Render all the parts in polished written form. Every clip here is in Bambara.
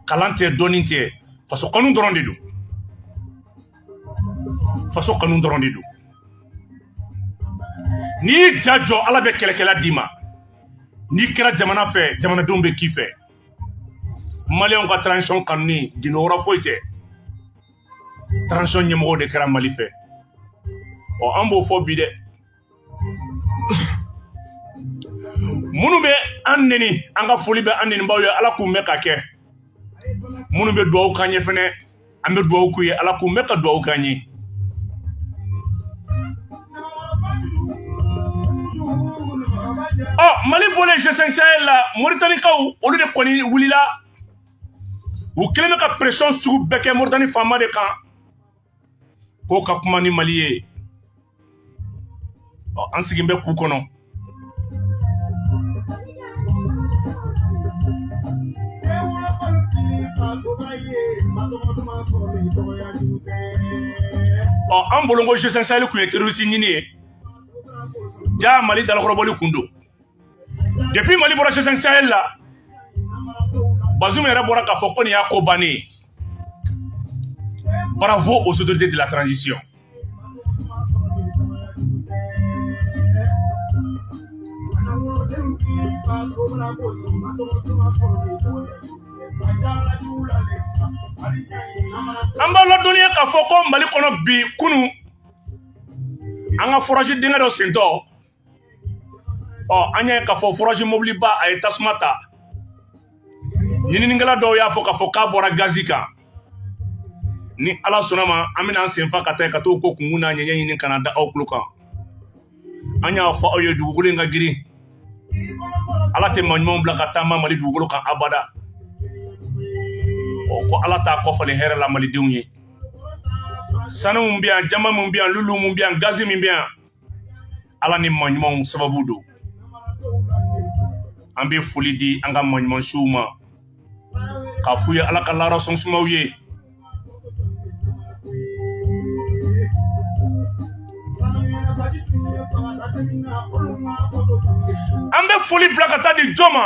kalan tɛ dɔnni tɛ faso kanu dɔrɔn de don faso kanu dɔrɔn de don n'i y'i ja jɔ ala bɛ kɛlɛkɛla d'i ma n'i kɛra jamana fɛ jamanadenw bɛ k'i fɛ maliyɛnw ka transition kanuni gindo wɛrɛ foyi tɛ transition ɲɛmɔgɔw de kɛra mali fɛ an b'o fɔ bi dɛ minnu bɛ an neni an ka foli bɛ an nenibaw ye ala k'u mɛn ka kɛ minnu bɛ dugawu k'an ye fɛnɛ an bɛ dugawu k'u ye ala k'u mɛn ka dugawu k'an ye mali bɔlen G5 Sahel la Mauritaniekaw olu de kɔni wulila u kɛlen bɛ ka pression sugu bɛɛ kɛ Mauritanie faama de kan k'o ka kuma ni Mali ye an sigin bɛ k'u kɔnɔ an bolongo G5 Sahel kun ye terroriste ɲini ye ja Mali dalakɔrɔbɔli kun don depuis Mali bɔra G5 Sahel la Bazoum yɛrɛ bɔra k'a fɔ ko nin y'a ko bannen ye bravo aux autorités de la transition an b'a ladɔnniya k'a fɔ ko Mali kɔnɔ bi kunu an ka forage denkɛ dɔ sentɔ an y'a k'a fɔ forage mobile ba a ye tasuma ta ɲininikɛla dɔw y'a fɔ k'a fɔ k'a bɔra gazi kan ni ala sɔnna ma an bɛna an senfa ka taa ka t'o ko kungun n'a ɲɛɲɛ ɲini ka na da aw tulo kan an y'a fɔ aw ye dugukolo in ka girin ala tɛ maɲumanw bila ka taama Mali dugukolo kan abada ko ala t'a kɔfalen hɛrɛ la malidenw ye sanu mun bɛ yan jama mun bɛ yan lulu mun bɛ yan gazi min bɛ yan ala ni maɲumanw sababu don an bɛ foli di an ka maɲumansiw ma k'a f'u ye ala ka lahara sɔn sumaw ye an bɛ foli bila ka taa di jɔn ma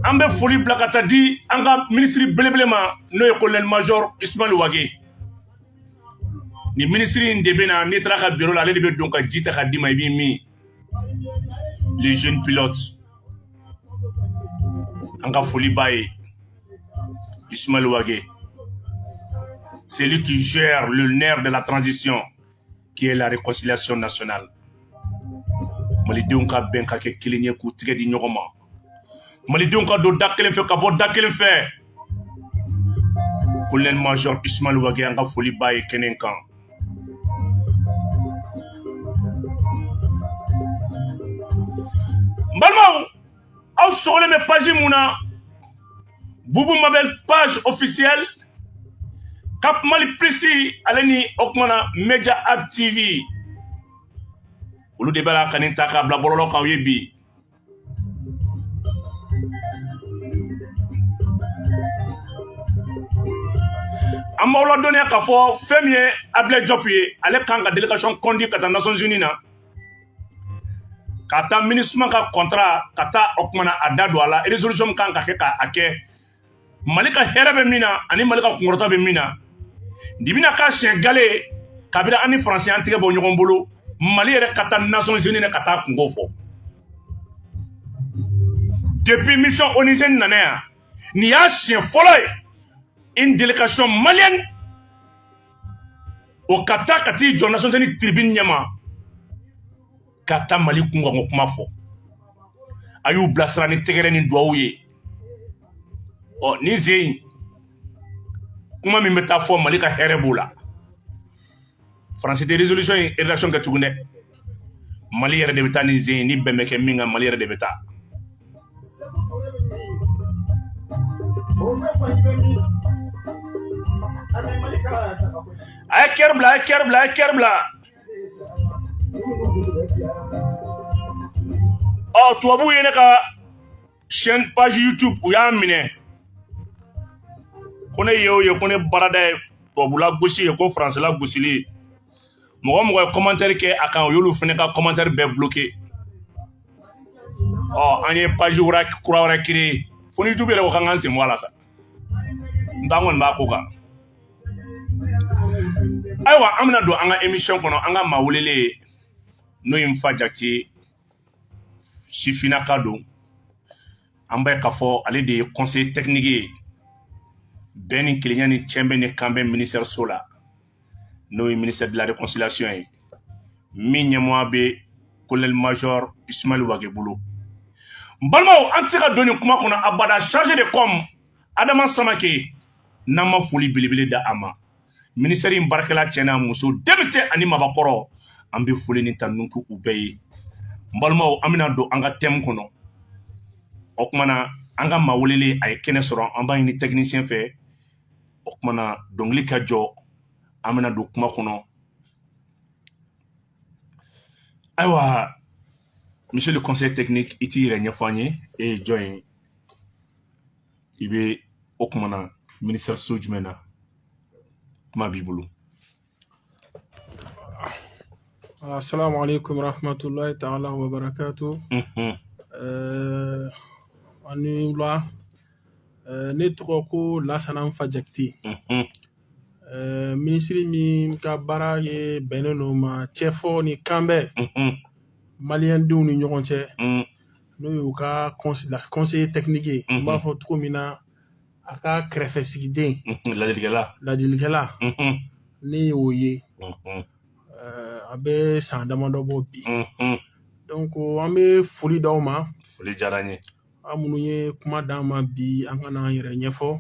an bɛ foli bila ka taa di an ka minisiri belebele ma n'o ye colonel major Ismail Wage ni minisiri in de bɛ na n'i taara ka bureau la ale de bɛ don ka ji ta ka d'i ma i b'i min les jeunes pilotes an ka foli b'a ye Ismail Wage c'est lui qui gère le nerf de la transition qui est la réconciliation nationale malidenw ka bɛn ka kɛ kelen ye k'u tigɛ di ɲɔgɔn ma malidenw ka don da kelen fɛ ka bɔ da kelen fɛ colonel major Ismail Wage an ka foli b'a ye kɛnɛ kan n balimaw aw sɔgɔlen bɛ page mun na Boubou Mabel page officielle Cap Mali Plus ale ni o kumana Media Hub TV olu de bɛ la ka nin ta k'a bila bɔlɔlɔ kan aw ye bi an b'aw ladɔnniya k'a fɔ fɛn min ye Ablaye Diop ye ale kan ka délégation conduit ka taa Nations Unies na ka taa MINUSMA ka contrat ka taa o kumana a da don a la résolution kan ka kɛ k'a kɛ Mali ka hɛrɛ bɛ min na ani Mali ka kunkɔrɔta bɛ min na nin bɛna k'a siɲɛ gale kabini an ni Faransi an tigɛ bɔ ɲɔgɔn bolo Mali yɛrɛ ka taa Nations Unies na ka taa kungo fɔ depuis mission onusien nana yan nin y'a siɲɛ fɔlɔ ye une délégation malienne o ka taa ka t'i jɔ Nations Unies tribune ɲɛma ka taa Mali kunkanko kuma fɔ a y'u bilasira ni tɛgɛrɛ ni duwawu ye ni zen in kuma min bɛ taa fɔ Mali ka hɛrɛ b'o la Faransi tɛ résolution in rédaction kɛ tugun dɛ Mali yɛrɛ de bɛ taa ni zen in ni bɛn bɛ kɛ min kan Mali yɛrɛ de bɛ taa a ye kɛri bila a ye kɛri bila a ye kɛri bila tubabuw ye ne ka chaîne page YouTube u y'a minɛ ko ne ye o ye ko ne baarada ye tubabula gosi ye ko faransila gosili ye mɔgɔ mɔgɔ ye commentaire kɛ a kan o y'olu fana ka commentaire bɛɛ bloqué an ye page kura wɛrɛ créé foni YouTube le ko kan se mo ala sa ndangon ba ko ka aywa amna do anga émission kono anga mawulele no imfa jakti Sifina Kado amba ka fo ale de conseil technique Benin Kiliani Tchembe ne Kambe ministère Sola no ministère de la réconciliation minyamwa be colonel major Ismaël Wagebulu mbalmo antika doni kuma kono abada chargé de com Adama Samake nama foli bilibili da ama ministère in barkala tiena muso debite ani mabakoro ambe foli ni tanunku ubey mbalmo amina do anga tem kono okmana anga mawulele ay kene soro amba ni technicien fait okmana dongli ka jo amina do kuma kono aywa monsieur le conseil technique iti renya fanye et join ibe okmana ministère sojumena kuma bibulu assalamu alaikum rahmatullahi ta'ala wa barakatuh ani la ne tɔgɔ ko Lassana Fajakti ministre min ka baara ye bɛnnen no ma cɛfɔ ni kanbɛ maliyɛndenw ni ɲɔgɔn cɛ n'o y'u ka conseiller technique ye n b'a fɔ cogo min na a ka kɛrɛfɛsigiden ladilikɛla ne y'o ye a bɛ san damadɔ bɔ bi donc an bɛ foli d'aw ma foli diyara n ye aw minnu ye kuma d'an ma bi an ka n'an yɛrɛ ɲɛfɔ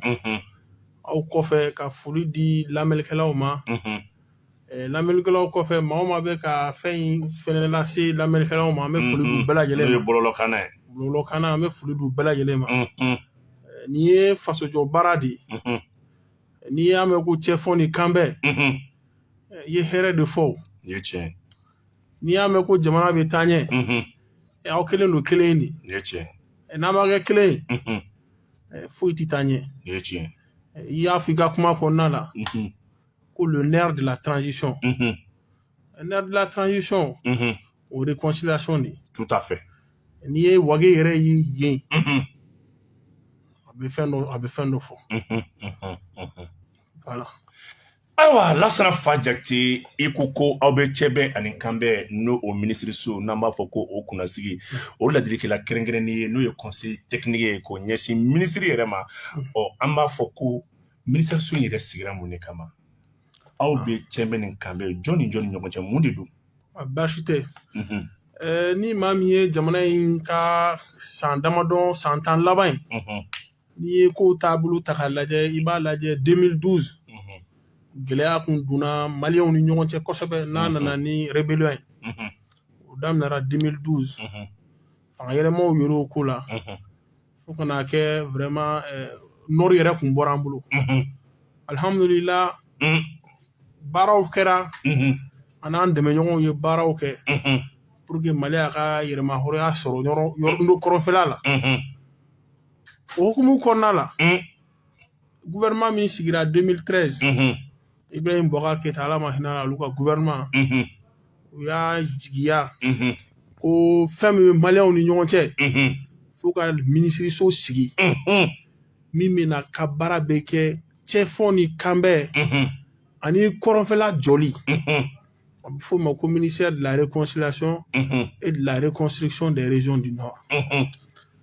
aw kɔfɛ ka foli di lamɛnnikɛlaw ma lamɛnnikɛlaw kɔfɛ maa o maa bɛ ka fɛn in fɛnɛ lase lamɛnnikɛlaw ma an bɛ foli d'u bɛɛ lajɛlen ma bɔlɔlɔkanna ye bɔlɔlɔkanna an bɛ foli d'u bɛɛ lajɛlen ma nin ye fasojɔ baara de ye n'i y'a mɛn ko cɛfɔ ni kanbɛ i ye hɛrɛ de fɔ n'i y'a mɛn ko jamana bɛ taa ɲɛ aw kelen don kelen de n'a ma kɛ kelen ye foyi tɛ taa ɲɛ i y'a fɔ i ka kuma kɔnɔna la ko le nerf de la transition le nerf de la transition o réconciliation de tout à fait n'i ye wage yɛrɛ ye yen a bɛ fɛn dɔ fɔ voilà aywa Lassana Fajakti ikuko aw bɛ cɛbɛ ani kanbɛ n'o o ministre so n'an b'a fɔ ko o kunnasigi o ladilikɛla kɛrɛnkɛrɛnnen ye n'o ye conseil technique ye k'o ɲɛsin ministre yɛrɛ ma an b'a fɔ ko ministre so in yɛrɛ sigira mun de kama aw bɛ cɛbɛ ni kanbɛ jɔn ni ɲɔgɔn cɛ mun de don baasi tɛ ni maa min ye jamana in ka san damadɔ san 10 laban in n'i ye kow taabolo ta k'a lajɛ i b'a lajɛ 2012 gɛlɛya kun donna maliyɛnw ni ɲɔgɔn cɛ kosɛbɛ n'a nana ni rébellion ye o daminɛra 2012 fanga yɛlɛmaw yer'o ko la fo ka n'a kɛ vraiment nord yɛrɛ kun bɔra an bolo alhamdulillah baaraw kɛra an n'an dɛmɛɲɔgɔnw ye baaraw kɛ pour que Mali a ka yɛrɛma hɔrɔnya sɔrɔ yɔrɔ kɔrɔnfɛla la o hukumu kɔnɔna la gouvernement min sigira 2013 Ibrahim Boubacar Keïta ala ma hinɛ olu ka gouvernement u y'a jigiya ko fɛn min bɛ maliyɛnw ni ɲɔgɔn cɛ fo ka minisiriso sigi min bɛna ka baara bɛ kɛ cɛfɔ ni kanbɛ ani kɔrɔnfɛla jɔli a bɛ f'o ma ko ministère de la réconciliation et de la reconstruction des régions du nord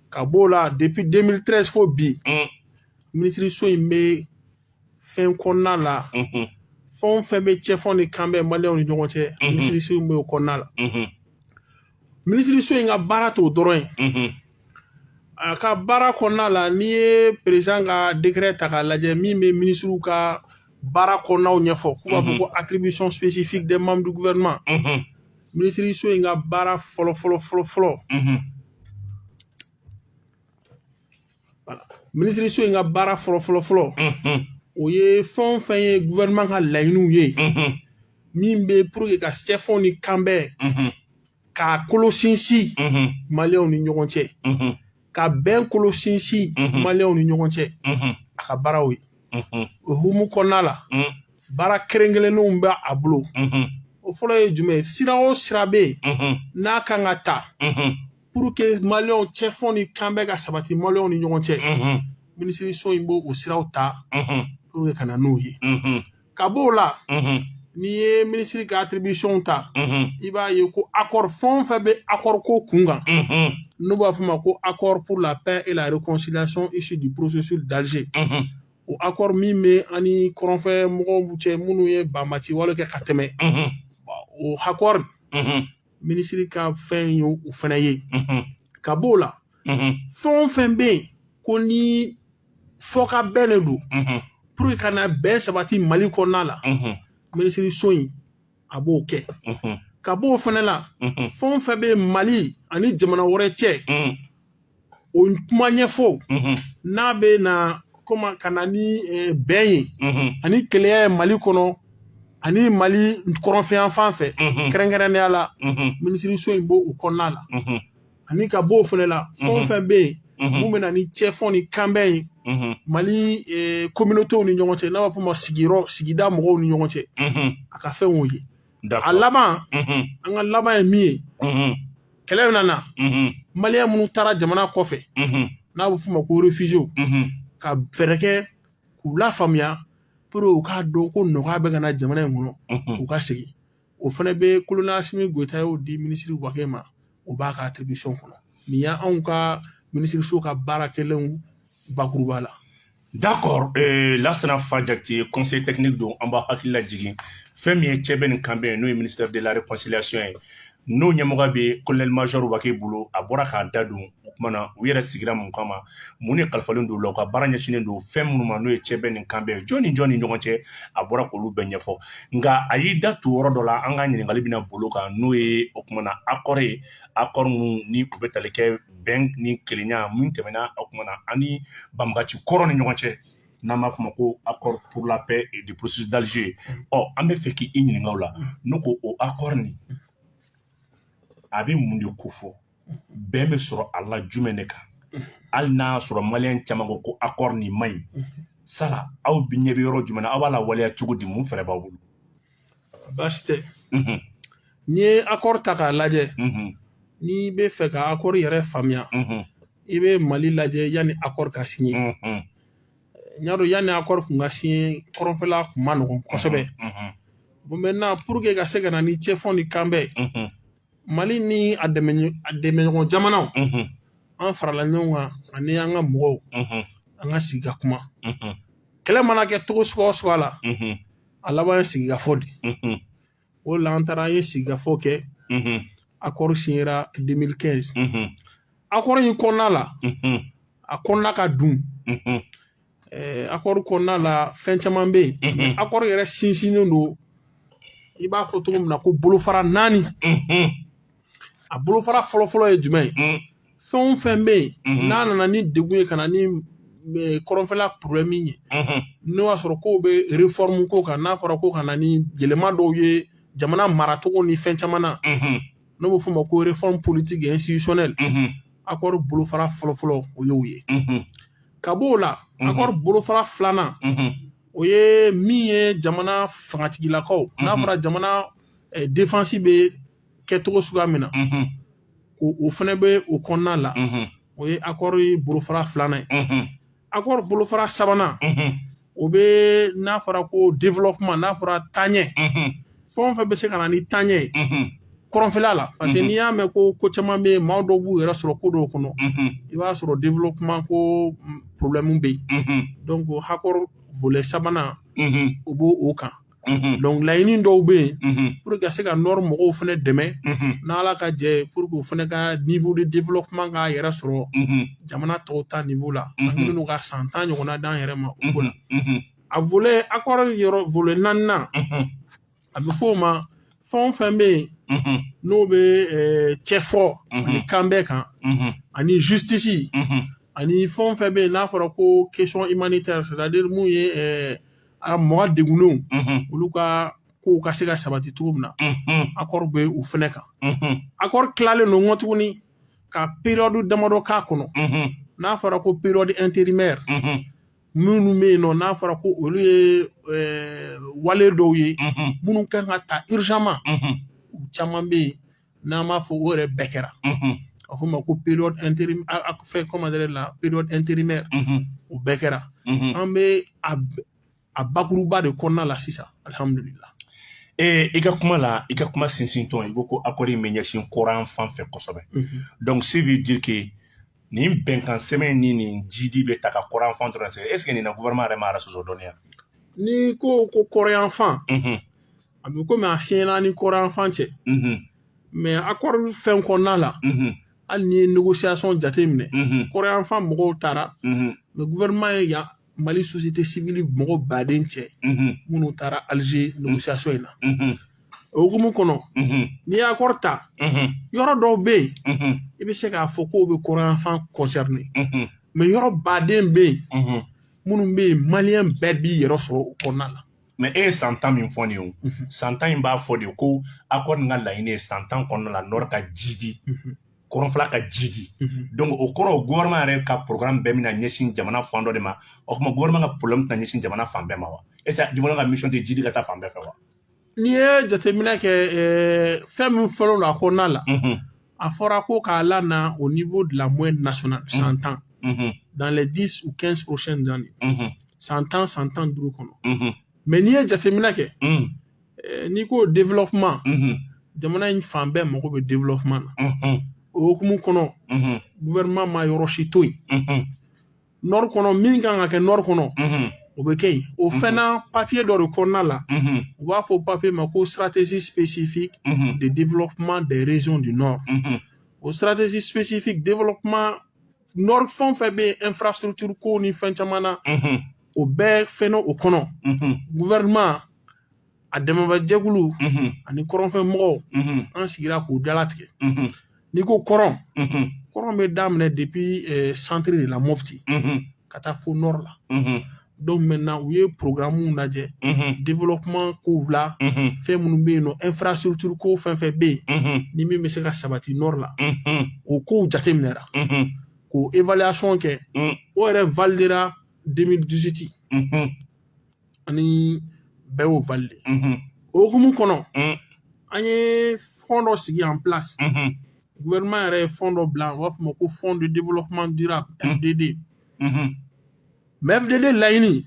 ka b'o la depuis 2013 fo bi minisiriso in bɛ fɛn kɔnɔna la fɛn o fɛn bɛ cɛfɔ ni kanbɛ maliyɛnw ni ɲɔgɔn cɛ minisiriso in bɛ o kɔnɔna la minisiriso in ka baara t'o dɔrɔn ye a ka baara kɔnɔna la n'i ye président ka décret ta k'a lajɛ min bɛ ministres ka baara kɔnɔnaw ɲɛfɔ k'u b'a fɔ ko attribution spécifique des membres du gouvernement minisiriso in ka baara fɔlɔ minisiriso in ka baara fɔlɔ o ye fɛn o fɛn ye gouvernement ka laɲiniw ye min bɛ pour que ka cɛfɔ ni kanbɛ k'a kolo sinsin maliyɛnw ni ɲɔgɔn cɛ ka bɛn kolo sinsin maliyɛnw ni ɲɔgɔn cɛ a ka baaraw ye o hukumu kɔnɔna la baara kɛrɛnkɛrɛnnenw bɛ a bolo o fɔlɔ ye jumɛn ye sira o sira bɛ yen n'a kan ka ta pour que Maliens cɛfɔ ni kanbɛ ka sabati Maliens ni ɲɔgɔn cɛ minisiriso in b'o o siraw ta pour que kana n'o ye ka b'o la n'i ye minisiri ka attribution ta i b'a ye ko accord fɛn o fɛn bɛ accord ko kun kan n'u b'a fɔ ma ko accord pour la paix et la réconciliation issue du processus d'Alger o accord min bɛ ani kɔrɔnfɛ mɔgɔw cɛ minnu ye banbati wale kɛ ka tɛmɛ o accord minisiri ka fɛn ye o fana ye ka b'o la fɛn o fɛn bɛ yen ko ni fɔ ka bɛn de don pour que kana bɛn sabati Mali kɔnɔna la minisiriso in a b'o kɛ ka b'o fana la fɛn o fɛn bɛ Mali ani jamana wɛrɛ cɛ o kuma ɲɛfɔ n'a bɛ na kɔma ka na ni bɛn ye ani kɛlɛya ye Mali kɔnɔ ani Mali kɔrɔnfɛyan fan fɛ kɛrɛnkɛrɛnnenya la minisiriso in b'o kɔnɔna la ani ka b'o fana la fɛn o fɛn bɛ yen mun bɛ na ni cɛfɔ ni kanbɛn ye Mali communautéw ni ɲɔgɔn cɛ n'a b'a fɔ ma sigida mɔgɔw ni ɲɔgɔn cɛ a ka fɛn o ye a laban an ka laban ye min ye kɛlɛ nana Maliens minnu taara jamana kɔfɛ n'a bɛ fɔ ma ko réfugiés ka fɛɛrɛ kɛ k'u lafaamuya pour que u k'a dɔn ko nɔgɔya bɛ ka na jamana in kɔnɔ u ka segin o fana bɛ colonel Assimi Goïta y'o di minisiri Wakɛ ma o b'a ka attribution kɔnɔ nin y'anw ka minisiriso ka baarakɛlenw bakuruba la. D'accord, Lassana Fadiakite conseil technique don an b'a hakili lajigin fɛn min ye cɛ bɛ nin kan bɛ n'o ye ministère de la réconciliation ye n'o ɲɛmɔgɔ bɛ colonel major Wakɛ bolo a bɔra k'a da don o kuma na u yɛrɛ sigira mun kama mun de kalifalen don la u ka baara ɲɛsinnen don fɛn minnu ma n'o ye cɛ bɛ nin kan bɛ jɔn ni ɲɔgɔn cɛ a bɔra k'olu bɛɛ ɲɛfɔ nka a y'i da tu yɔrɔ dɔ la an ka ɲininkali bɛna bolo kan n'o ye o kuma na accord ye accord mun ni u bɛ tali kɛ bɛn ni kelenya min tɛmɛna o kuma na ani banbagaci kɔrɔ ni ɲɔgɔn cɛ n'an b'a fɔ ma ko accord pour la paix et du processus d'Alger an bɛ fɛ k'i ɲininka o la n'o ko o accord ni a bɛ mun de ko fɔ bɛn bɛ sɔrɔ a la jumɛn de kan hali n'a y'a sɔrɔ Maliens caman ko accord nin man ɲi sala aw bi ɲɛ bɛ yɔrɔ jumɛn na aw b'a la waleya cogo di mun fɛrɛ b'aw bolo baasi tɛ n'i ye accord ta k'a lajɛ n'i bɛ fɛ ka accord yɛrɛ faamuya i bɛ Mali lajɛ yanni accord ka signé n y'a dɔn yanni accord kun ka signé kɔrɔnfɛla kun ma nɔgɔn kosɛbɛ bon maintenant pour que ka se ka na ni cɛfɔ ni kanbɛ Mali ni a dɛmɛɲɔgɔn jamanaw an farala ɲɔgɔn kan ani an ka mɔgɔw an ka sigi ka kuma kɛlɛ mana kɛ togo sugu o sugu la a laban ye sigikafɔ de o la an taara an ye sigikafɔ kɛ accord signera 2015 accord in kɔnɔna la a kɔnɔna ka dun accord kɔnɔna la fɛn caman bɛ yen accord yɛrɛ sinsinnen don i b'a fɔ cogo min na ko bolofara 4 a bolofara fɔlɔfɔlɔ ye jumɛn ye fɛn o fɛn bɛ yen n'a nana ni degun ye ka na ni kɔrɔnfɛla problème ye n'o y'a sɔrɔ k'o bɛ réforme ko kan n'a fɔra ko ka na ni yɛlɛma dɔw ye jamana maracogo ni fɛn caman na n'o bɛ fɔ ma ko réforme politique et institutionnelle accord bolofara fɔlɔfɔlɔ o y'o ye ka b'o la accord bolofara 2nan o ye min ye jamana fangatigilakaw n'a fɔra jamana défense bɛ kɛcogo suguya min na o fana bɛ o kɔnɔna la o ye accord bolofara 2nan ye accord bolofara 3nan o bɛ n'a fɔra ko développement n'a fɔra taaɲɛ fɛn o fɛn bɛ se ka na ni taaɲɛ ye kɔrɔnfɛla la parce que n'i y'a mɛn ko caman bɛ yen maa dɔw b'u yɛrɛ sɔrɔ ko dɔw kɔnɔ i b'a sɔrɔ développement ko problème bɛ yen donc accord volet 3nan o b'o kan donc laɲini dɔw bɛ yen pour que ka se ka nord mɔgɔw fana dɛmɛ n'Ala ka jɛ pour que o fana ka niveau de développement k'a yɛrɛ sɔrɔ jamana tɔw ta niveau la an kɛlen don ka san 10 ɲɔgɔnna d'an yɛrɛ ma o ko la a volet accord yɔrɔ volet 4nan a bɛ fɔ o ma fɛn o fɛn bɛ yen n'o bɛ cɛfɔ ani kanbɛ kan ani justice ani fɛn o fɛn bɛ yen n'a fɔra ko question humanitaire c'est-à-dire mun ye mɔgɔ degunnenw olu ka kow ka se ka sabati cogo min na accord bɛ u fɛnɛ kan accord tilalen don ŋɔ tuguni ka période damadɔ k'a kɔnɔ n'a fɔra ko période intérimaire minnu bɛ yen nɔ n'a fɔra ko olu ye wale dɔw ye minnu kan ka ta urgemment u caman bɛ yen n'an b'a fɔ o yɛrɛ bɛɛ kɛra a fɔ ma ko période intérim a fait comment dire la période intérimaire o bɛɛ kɛra an bɛ a bakuruba de kɔnɔna la sisan alhamdulillah. I ka kuma la i ka kuma sinsintɔn i ko ko accord in bɛ ɲɛsin kɔran fan fɛ kosɛbɛ donc ça veut dire que nin bɛnkan sɛbɛn ni nin jidi bɛ ta ka kɔran fan dɔrɔn sɛgɛrɛ est ce que nin na gouvernement yɛrɛ ma sɔsɔ dɔɔniya ni ko kɔrɔyan fan a bɛ komi a siɲɛna ni kɔrɔyan fan cɛ mais accord fɛn kɔnɔna la hali ni ye négociation jate minɛ kɔrɔyan fan mɔgɔw taara mais gouvernement ye yan Mali société civile mɔgɔ baden cɛ minnu taara Alger négociation in na o hukumu kɔnɔ n'i y'a accord ta yɔrɔ dɔw bɛ yen i bɛ se k'a fɔ k'o bɛ kɔrɔyan fan concerné mais yɔrɔ baden bɛ yen minnu bɛ yen maliyɛn bɛɛ b'i yɛrɛ sɔrɔ o kɔnɔna la. mais e ye san 10 min fɔ nin ye o san 10 in b'a fɔ de ko accord nin ka laɲini ye san 10 kɔnɔna la nord ka jidi kɔrɔnfɛla ka jidi donc o kɔrɔ gouvernement yɛrɛ ka programme bɛɛ bɛna ɲɛsin jamana fan dɔ de ma o kuma gouvernement ka problème tɛna ɲɛsin jamana fan bɛɛ ma wa est ce que jamana ka mission tɛ jidi ka taa fan bɛɛ fɛ wa. n'i ye jateminɛ kɛ fɛn min fɔlɔ la a kɔnɔna la a fɔra ko k'a lana au niveau de la moyenne nationale 100 ans dans les 10 ou 15 prochaines années 100 ans 105 kɔnɔ mais n'i ye jateminɛ kɛ n'i ko développement jamana in fan bɛɛ mago bɛ développement na o hukumu kɔnɔ gouvernement ma yɔrɔ si to yen nord kɔnɔ min kan ka kɛ nord kɔnɔ o bɛ kɛ yen o fɛnɛ papier dɔ de kɔnɔna la u b'a fɔ papier ma ko stratégie spécifique de développement des régions du nord o stratégie spécifique développement nord fɛn o fɛn bɛ yen infrastructure ko ni fɛn caman na o bɛɛ fɛnɛ o kɔnɔ gouvernement a dɛmɛbagajɛkulu ani kɔrɔnfɛn mɔgɔw an sigira k'u dalatigɛ n'i ko kɔrɔn bɛ daminɛ depuis centre de la Mopti ka taa fo nord la donc maintenant u ye programme lajɛ développement kow la fɛn minnu bɛ yen nɔ infrastructure ko fɛn fɛn bɛ yen ni min bɛ se ka sabati nord la o kow jateminɛra k'o évaluation kɛ o yɛrɛ validera 2018 ani bɛɛ y'o valide o hukumu kɔnɔ an ye fond dɔ sigi en place gouvernement yɛrɛ ye fond dɔ bila u b'a fɔ o ma ko fond de développement durable FDD mais FDD laɲini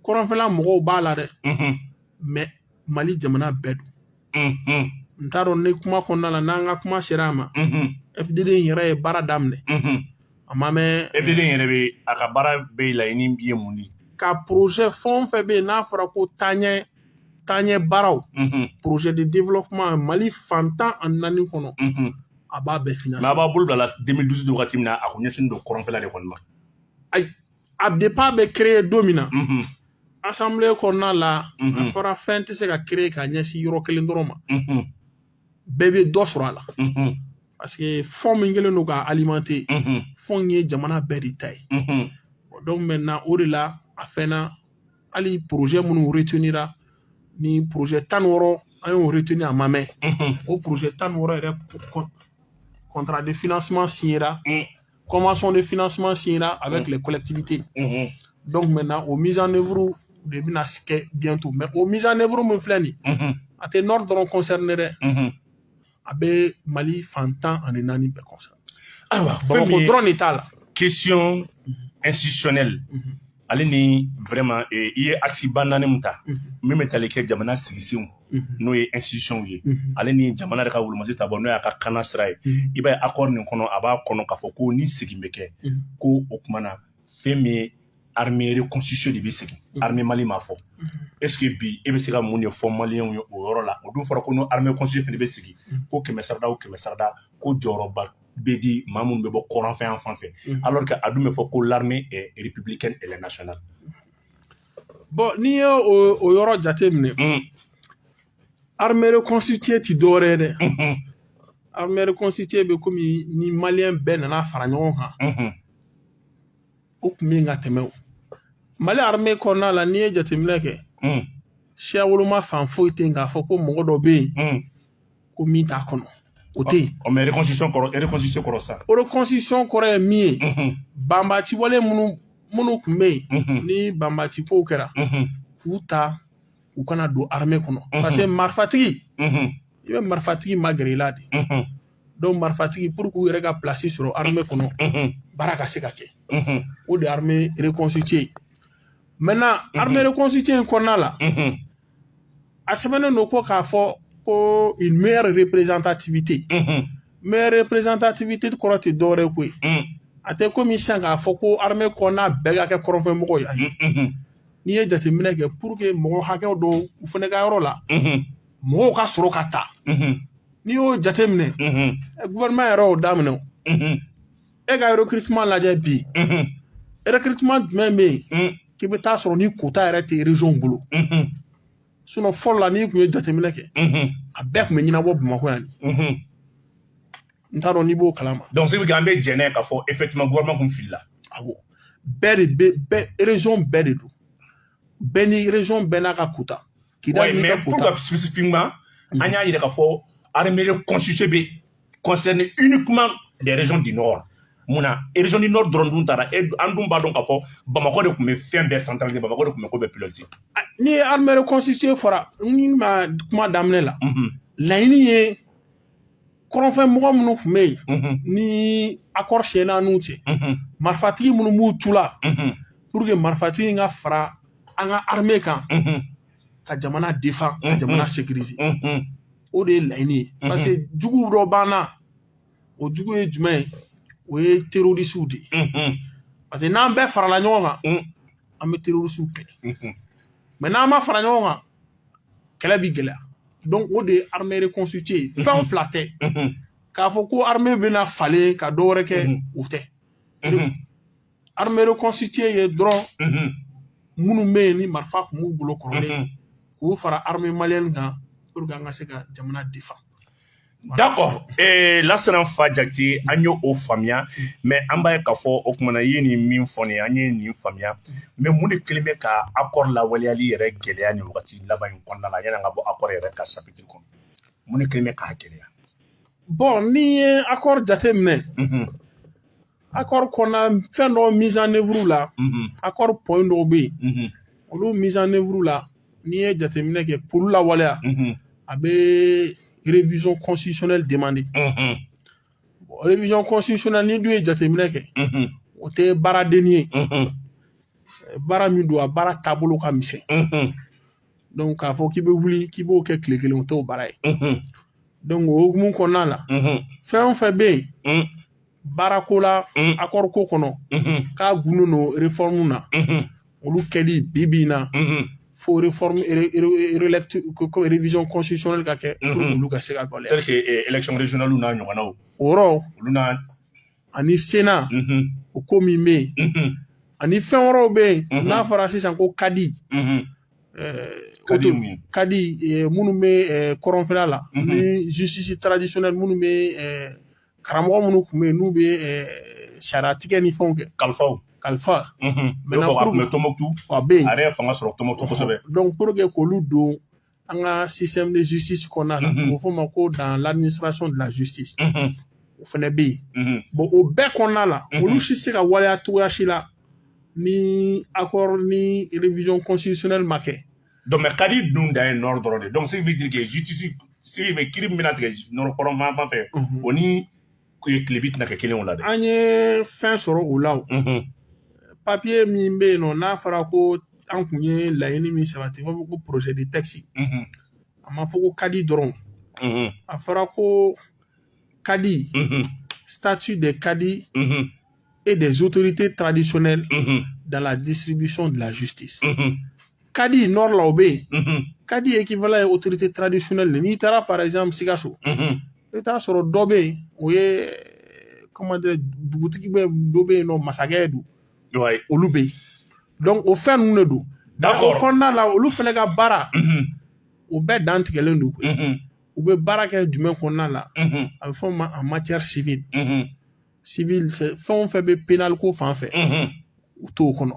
kɔrɔnfɛla mɔgɔw b'a la dɛ mais Mali jamana bɛɛ don n t'a dɔn ni kuma kɔnɔna la n'an ka kuma sera a ma FDD in yɛrɛ ye baara daminɛ a ma mɛn FDD in yɛrɛ bɛ a ka baara bɛ laɲini ye mun de ka projet fɛn o fɛn bɛ yen n'a fɔra ko taaɲɛ baaraw projet de développement Mali fantan ani naani kɔnɔ a b'a bɛɛ financer. mais a b'a bolo bila la 2012 wagati min na a kun ɲɛsinnen don kɔrɔnfɛla de kɔni ma. ayi a depuis a bɛ créer don min na assemblée kɔnɔna la a fɔra fɛn tɛ se ka créer ka ɲɛsin yɔrɔ kelen dɔrɔn ma bɛɛ bɛ dɔ sɔrɔ a la parce que fond min kɛlen don k'a alimenter fond ye jamana bɛɛ de ta ye donc maintenant o de la a fɛnna hali projet minnu retenira ni projet 16 an y'o retenir a ma mɛn o projet 16 yɛrɛ contrat de financement signera convention de financement signera avec les collectivités donc maintenant au mise en œuvre de bɛna kɛ bientôt mais au mise en œuvre min filɛ nin a tɛ nord dɔrɔn concerné dɛ a bɛ Mali fantan ani naani bɛɛ concerné ayiwa Bamako dɔrɔn de t'a la question institutionnelle ale ni vraiment i ye axe ba naani min ta min bɛ tali kɛ jamana sigisenw n'o ye institution ye ale ni jamana yɛrɛ ka wulumasi ta bɔ n'o y'a ka kana sira ye i b'a ye accord nin kɔnɔ a b'a kɔnɔ k'a fɔ ko ni segin bɛ kɛ ko o tuma na fɛn min ye armée reconstitution de bɛ segin armée Mali m'a fɔ est ce que bi e bɛ se ka mun de fɔ maliyɛnw ye o yɔrɔ la o dun fɔra ko n'o armée constitution fana bɛ sigi ko 100 sarada o 100 sarada ko jɔyɔrɔba bɛ di maa minnu bɛ bɔ kɔrɔnfɛ yan fan fɛ alors que a dun bɛ fɔ ko l'armée est républicaine elle est nationale. bon n'i ye o yɔrɔ jate minɛ armée reconstituée ti dɔwɛrɛ ye dɛ armée reconstituée bɛ komi ni maliyɛn bɛɛ nana fara ɲɔgɔn kan o tun bɛ yen ka tɛmɛ o Mali armée kɔnɔna la n'i ye jateminɛ kɛ siya woloma fan foyi tɛ yen k'a fɔ ko mɔgɔ dɔ bɛ yen ko min t'a kɔnɔ o tɛ yen. mais reconstitution kɔrɔ sa. o reconstitution kɔrɔ ye min ye banbati wale minnu tun bɛ yen ni banbati kow kɛra k'u ta u kana don armée kɔnɔ parce que marifatigi i bɛ marifatigi magɛrɛ i la de donc marifatigi pour k'u yɛrɛ ka place sɔrɔ armée kɔnɔ baara ka se ka kɛ o de armée reconstituée maintenant armée reconstituée in kɔnɔna la a sɛbɛnnen don ko k'a fɔ ko une meilleure représentativité meilleure représentativité kɔrɔ tɛ dɔwɛrɛ ko ye a tɛ komi sisan k'a fɔ ko armée kɔnɔna bɛɛ ka kɛ kɔrɔnfɛmɔgɔ ye ayi n'i ye jateminɛ kɛ pour que mɔgɔ hakɛw dɔw u fana ka yɔrɔ la mɔgɔw ka sɔrɔ ka ta n'i y'o jateminɛ gouvernement yɛrɛ y'o daminɛ e ka recrutement lajɛ bi recrutement jumɛn bɛ yen k'i bɛ taa sɔrɔ ni quota yɛrɛ tɛ région bolo sinon fɔlɔ la n'i tun ye jateminɛ kɛ a bɛɛ tun bɛ ɲɛnabɔ Bamakɔ yan n t'a dɔn n'i b'o kalama. donc c'est que an bɛ jɛnɛ k'a fɔ effectivement gouvernement kun filila. awɔ bɛɛ de bɛ région bɛɛ de don bɛɛ ni région bɛɛ n'a ka quota. ouais mais pourquoi spécifiquement an y'a yira k'a fɔ armée constituée bɛ concerner uniquement les régions du nord. Muna région du nord dɔrɔn dun taara an dun b'a dɔn k'a fɔ Bamakɔ de tun bɛ fɛn bɛɛ centralisé Bamakɔ de tun bɛ ko bɛɛ piloté. ni armée reconstituée fɔra n ma kuma daminɛ la laɲini ye kɔrɔnfɛmɔgɔ minnu tun bɛ yen ni accord senna n'u cɛ marifatigi minnu b'u tu la pour que marifatigi ka fara an ka armée kan ka jamana défend ka jamana sécuriser o de ye laɲini ye parce que jugu dɔ b'an na o jugu ye jumɛn ye o ye terroristes de ye parce que n'an bɛɛ farala ɲɔgɔn kan an bɛ terroristes kɛlɛ mais n'an ma fara ɲɔgɔn kan kɛlɛ bɛ gɛlɛya donc o de ye armée reconstituée ye fɛn fila tɛ k'a fɔ ko armée bɛna falen ka dɔ wɛrɛ kɛ o tɛ armée reconstituée ye dɔrɔn minnu bɛ yen ni marifa tun b'u bolo kɔrɔlen k'u fara armée malienne kan pour que an ka se ka jamana défend. D'accord. Lassana Fa Jakite an y'o faamuya mais an b'a ye k'a fɔ o kumana i ye nin min fɔ nin ye an ye nin faamuya mais mun de kɛlen bɛ ka accord lawaleyali yɛrɛ gɛlɛya nin wagati laban in kɔnɔna la yanni an ka bɔ accord yɛrɛ ka chapitre kɔnɔ mun de kɛlen bɛ k'a gɛlɛya. bon n'i ye accord jateminɛ accord kɔnɔna fɛn dɔ mise en œuvre la accord point dɔw bɛ yen olu mise en œuvre la n'i ye jateminɛ kɛ pour lawaleya a bɛ révision constitutionnelle demandée. Bon, révision constitutionnelle ni dun ye jateminɛ kɛ o tɛ baaraden ye baara min don a baara taabolo ka misɛn donc k'a fɔ k'i bɛ wuli k'i b'o kɛ tile kelen o t'o baara ye donc o hukumu kɔnɔna la fɛn o fɛn bɛ yen baarako la accord ko kɔnɔ k'a gunnen don réforme na olu kɛli bi-bi in na fo réforme révision constitutionnelle ka kɛ pour olu ka se ka gɔlɛya. tel que élection régionale n'a ɲɔgɔnnaw. o yɔrɔ olu n'a ani Sénat o ko min bɛ yen ani fɛn wɛrɛw bɛ yen n'a fɔra sisan ko kadi kadi minnu bɛ kɔrɔnfɛla la ni justice traditionnelle minnu bɛ karamɔgɔ minnu tun bɛ yen n'u bɛ sariya tigɛ ni fɛnw kɛ. kalifa maintenant pour que Tombouctou a bɛ yen a yɛrɛ fanga sɔrɔ Tombouctou kosɛbɛ. donc pour que k'olu don an ka système de justice kɔnɔna la o fɔ ma ko dans l'administration de la justice o fana bɛ yen bon o bɛɛ kɔnɔna la olu si se ka waleya cogoya si la ni accord ni révision constitutionnelle ma kɛ. donc mais kadi dun dan ye nord dɔrɔn de donc ce qui veut dire que justice si kiiri min bɛna tigɛ nord kɔrɔnfan fan fɛ o ni tilebi tɛna kɛ kelen o la dɛ. an ye fɛn sɔrɔ o la o. papier min bɛ yen nɔ n'a fɔra ko an kun ye laɲini min sabati fɔ ko projet de texte a ma fɔ ko kadi dɔrɔn a fɔra ko kadi statut des cadis et des autorités traditionnelles dans la distribution de la justice. Kadi nord la o bɛ yen kadi équivalent ye autorité traditionnelle n'i taara par exemple Sikaso i t'a sɔrɔ dɔ bɛ yen o ye comment dire dugutigi bɛ dɔ bɛ yen nɔ masakɛ don. olu bɛ yen donc o fɛn ninnu de don. d'accord o kɔnɔna la olu fana ka baara o bɛɛ dan tigɛlen don koyi u bɛ baara kɛ jumɛn kɔnɔna la a bɛ fɔ o ma en matière civile civile fɛn o fɛn bɛ pénal ko fan fɛ u t'o kɔnɔ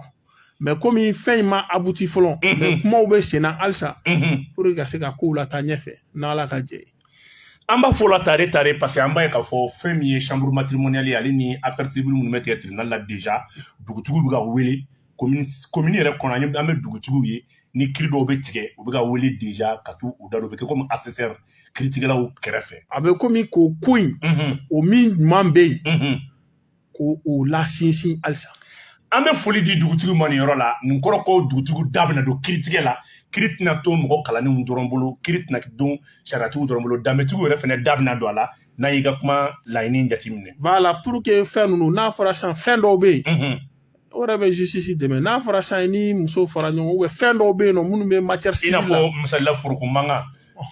mais komi fɛn in ma abouti fɔlɔ mais kumaw bɛ sen na halisa pour que ka se ka kow lataa ɲɛfɛ n'Ala ka jɛ ye. an b'a fɔ la tare parce que an b'a ye k'a fɔ fɛn min ye chambre matrimoniale ale ni affaire civile minnu bɛ tigɛ tribunal la déjà dugutigiw bɛ ka wele commune yɛrɛ kɔnɔ an bɛ dugutigiw ye ni kiiri dɔw bɛ tigɛ u bɛ ka wele déjà ka t'u da don u bɛ kɛ comme assesseur kiiritigɛlaw kɛrɛfɛ a bɛ komi k'o ko in o min ɲuman bɛ yen k'o lasinsin halisa an bɛ foli di dugutigiw ma nin yɔrɔ la nin kɔrɔ ko dugutigiw da bɛna don kiiritigɛ la kiiri tɛna to mɔgɔ kalannenw dɔrɔn bolo kiiri tɛna don sariyatigiw dɔrɔn bolo danbetigiw yɛrɛ fana da bɛna don a la n'a y'i ka kuma laɲini jateminɛ voilà pour que fɛn ninnu n'a fɔra sisan fɛn dɔw bɛ yen o yɛrɛ bɛ justice dɛmɛ n'a fɔra sisan ni muso fara ɲɔgɔn ou fɛn dɔw bɛ yen nɔ minnu bɛ matière civile la i n'a fɔ misalila foroko mankan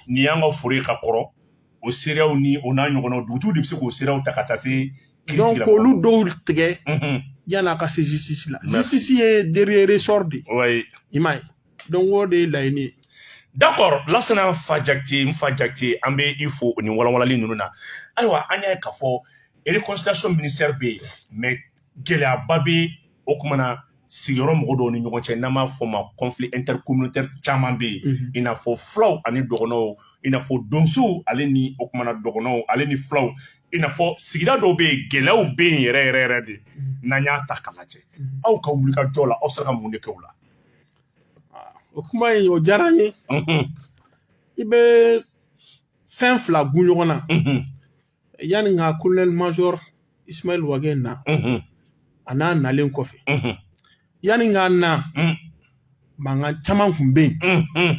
nin y'an ka foro ye ka kɔrɔ o seereyaw ni o n'a ɲɔgɔnnaw dugutigiw de bɛ se k'o seereyaw ta ka taa se donc olu dɔw tigɛ yan'a ka se justice la justice ye dernier ressort de ye i m'a ye donc o de ye laɲini ye d'accord Lansana n fa Jakite an bɛ i fo nin walawalali ninnu na ayiwa an y'a ye k'a fɔ réconciliation ministère bɛ yen mais gɛlɛyaba bɛ o kuma na sigiyɔrɔ mɔgɔ dɔw ni ɲɔgɔn cɛ n'an b'a fɔ ma conflit intercommunautaire caman bɛ yen i n'a fɔ filaw ani dɔgɔnɔw i n'a fɔ donsow ale ni o kuma na dɔgɔnɔw ale ni filaw i n'a fɔ sigida dɔw bɛ yen gɛlɛyaw bɛ yen yɛrɛ de n'an y'a ta k'a lajɛ aw ka wulikajɔ la aw sera ka mun de kɛ o la o kuma in o diyara n ye i bɛ fɛn fila gun ɲɔgɔn na yanni nka colonel major Ismail Wage na a n'a nalen kɔfɛ yanni nka na mankan caman tun bɛ yen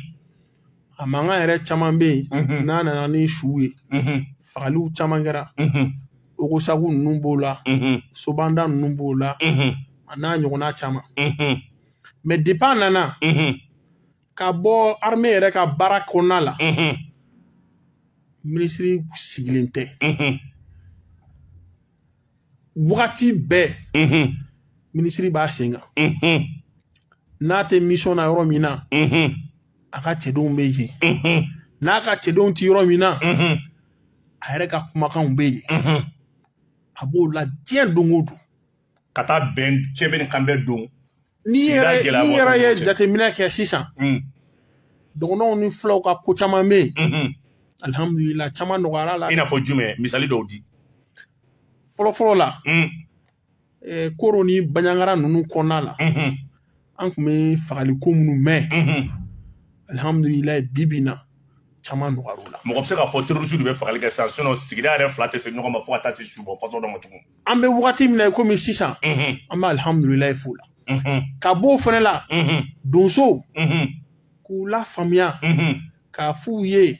a mankan yɛrɛ caman bɛ yen n'a nana ni suw ye fagaliw caman kɛra ogosagu ninnu b'o la sobanda ninnu b'o la a n'a ɲɔgɔnna caman mais depuis a nana ka bɔ armée yɛrɛ ka baara kɔnɔna la ministre sigilen tɛ wagati bɛɛ ministre b'a sen kan n'a tɛ mission na yɔrɔ min na a ka cɛdenw bɛ yen n'a ka cɛdenw tɛ yɔrɔ min na a yɛrɛ ka kumakanw bɛ yen a b'o la diɲɛ don o don ka taa bɛn cɛ bɛ ni kan bɛ don n'i yɛrɛ ye jateminɛ kɛ sisan dɔgɔnɔw ni filaw ka ko caman bɛ yen alihamudulila caman nɔgɔyara la i n'a fɔ jumɛn misali dɔw di fɔlɔfɔlɔ la koro ni baɲangara ninnu kɔnɔna la an tun bɛ fagali ko minnu mɛn alihamudulila bi na caman nɔgɔyara la mɔgɔ bɛ se k'a fɔ terroriste de bɛ fagali kɛ sisan sinon sigida yɛrɛ fila tɛ se ɲɔgɔn ma fo ka taa se subɔ faso dɔ ma tugun an bɛ wagati min na komi sisan an bɛ alihamudulila fo la ka bɔ o fana la donsow k'u lafaamuya k'a f'u ye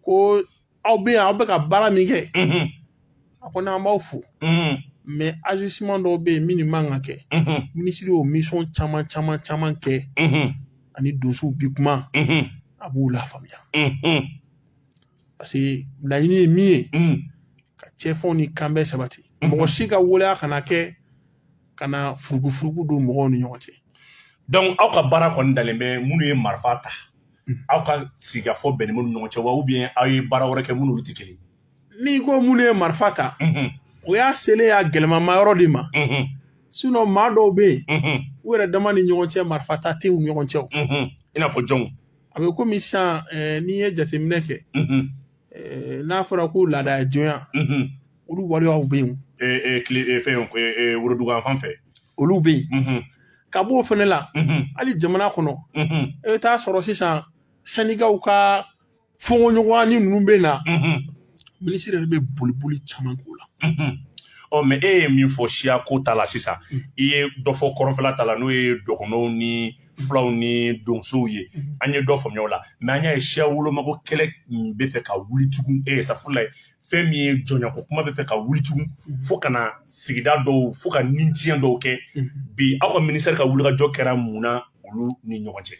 ko aw bɛ yan aw bɛ ka baara min kɛ a kɔni an b'aw fo mais agissement dɔw bɛ yen minnu man ka kɛ minisiri y'o mission caman kɛ ani donsow bi kuma a b'u lafaamuya parce que laɲini ye min ye ka cɛfɛnw ni kanbɛn sabati mɔgɔ si ka waleya kana kɛ ka na furugufurugu don mɔgɔw ni ɲɔgɔn cɛ donc aw ka baara kɔni dalen bɛ minnu ye marifa ta aw ka sigikafɔ bɛnnen bɛ ɲɔgɔn cɛ wa ou bien aw ye baara wɛrɛ kɛ minnu olu tɛ kelen n'i ko minnu ye marifa ta o y'a selen y'a gɛlɛmama yɔrɔ de ma sinon maa dɔw bɛ yen u yɛrɛ dama ni ɲɔgɔn cɛ marifa ta tɛ u ɲɔgɔn cɛ i n'a fɔ jɔnw a bɛ komi sisan n'i ye jateminɛ kɛ n'a fɔra ko laada ye jɔnya olu waleyaw bɛ yen fɛn woroduguyan fan fɛ olu bɛ yen ka b'o fana la hali jamana kɔnɔ e bɛ taa sɔrɔ sisan sanikaw ka fɔnkɔɲɔgɔnya ni ninnu bɛ na minisiri yɛrɛ bɛ boli caman k'o la mais e ye min fɔ siya ko ta la sisan i ye dɔ fɔ kɔrɔnfɛla ta la n'o ye dɔgɔnɔw ni filaw ni donsow ye an ye dɔ faamuya o la mais an y'a ye siya wolomako kɛlɛ bɛ fɛ ka wuli tugun safurulaye fɛn min ye jɔnyako kuma bɛ fɛ ka wuli tugun fo ka na sigida dɔw fo ka nintiɲɛ dɔw kɛ bi aw ka ministère ka wulikajɔ kɛra mun na olu ni ɲɔgɔn cɛ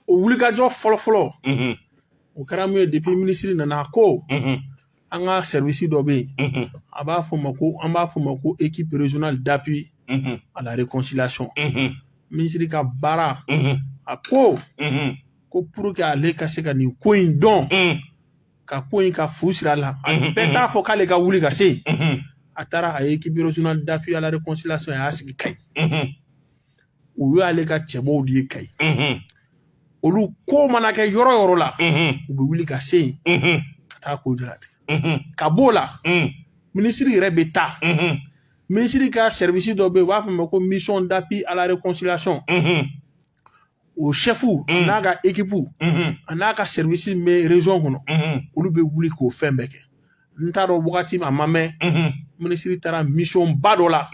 o wulikajɔ fɔlɔfɔlɔ o kɛra min ye depuis minisiri nana ko an ka service dɔ bɛ yen an b'a fɔ ma ko équipe régionale d'appui à la réconciliation minisiri ka baara a ko pour que ale ka se ka nin ko in dɔn ka ko in ka fu sira la a bɛɛ t'a fɔ k'ale ka wuli ka se a taara a ye équipe régionale d'appui à la réconciliation a y'a sigi Kayi o y'ale ka cɛbɔw de ye Kayi olu ko mana kɛ yɔrɔ o yɔrɔ la u bɛ wuli ka se yen ka taa ko jalatigɛ ka b'o la minisiri yɛrɛ bɛ taa Ministre ka service dɔ bɛ yen u b'a fɔ ma ko mission d'appui à la réconciliation. O chefu n'a ka équipe a n'a ka service bɛ région kɔnɔ olu bɛ wuli k'o fɛn bɛɛ kɛ. N t'a dɔn wagati min a ma mɛn ministre taara mission ba dɔ la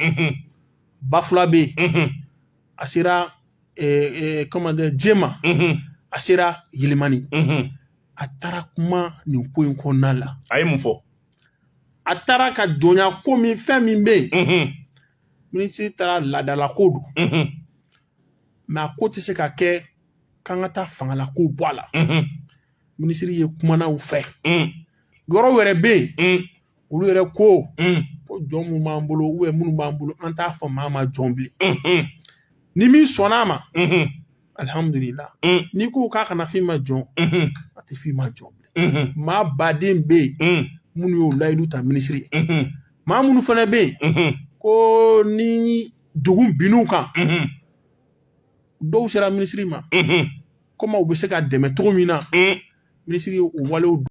Bafula bɛ yen a sera comment dire Jema a sera Yilimani a taara kuma nin ko in kɔnɔna la. A ye mun fɔ? A taara ka jɔnya ko min fɛn min bɛ yen ministre taara laadala ko don mais a ko tɛ se ka kɛ k'an ka taa fangala ko bɔ a la. Ministre ye kumana u fɛ yɔrɔ wɛrɛ bɛ yen olu yɛrɛ ko jɔn mun b'an bolo minnu b'an bolo an t'a fɔ maa ma jɔn bilen ni min sɔnna a ma alhamdulillah n'i ko k'a kana f'i ma jɔn a tɛ f'i ma jɔn bilen maa baden bɛ yen minnu y'o layidu ta ministre ye maa minnu fana bɛ yen ko ni dugu binn'u kan dɔw sera ministre ma komi u bɛ se ka dɛmɛ cogo min na ministre ye o walew